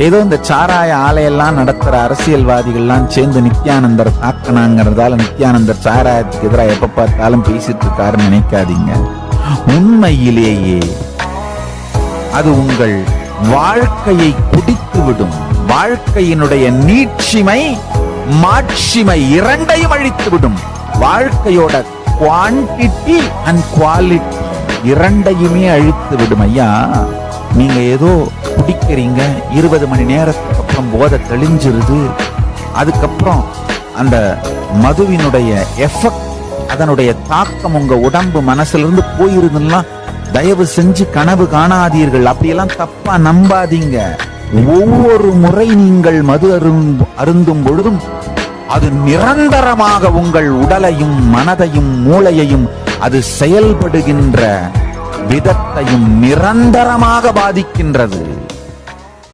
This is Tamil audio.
ஏதோ இந்த சாராய ஆலையெல்லாம் நடத்துற அரசியல்வாதிகள்லாம் சேர்ந்து நித்யானந்தர் தாக்கனாங்கிறதால நித்யானந்தர் சாராயத்துக்கு எதிராக எப்ப பார்த்தாலும் பேசிட்டு இருக்காருன்னு நினைக்காதீங்க. உண்மையிலேயே அது உங்கள் வாழ்க்கையை குடித்து விடும். வாழ்க்கையினுடைய நீட்சிமை மாட்சிமை இரண்டையும் அழித்து விடும். வாழ்க்கையோட குவான்டிட்டி அண்ட் குவாலிட்டி இரண்டையுமே அழித்து விடும். ஐயா, நீங்க ஏதோ குடிக்கிறீங்க, 20 மணி நேரத்துக்கு அப்புறம் போதை தெளிஞ்சிருது. அதுக்கப்புறம் அந்த மதுவினுடைய எஃபெக்ட், அதனுடைய தாக்கம் உங்க உடம்பு மனசுல இருந்து போயிருதுன்னா தயவு செஞ்சு கனவு காணாதீர்கள். அப்படியெல்லாம் தப்பா நம்பாதீங்க. ஒவ்வொரு முறை நீங்கள் மது அருந்தும் பொழுதும் அது நிரந்தரமாக உங்கள் உடலையும் மனதையும் மூளையையும் அது செயல்படுகின்ற விதத்தையும் நிரந்தரமாக பாதிக்கின்றது.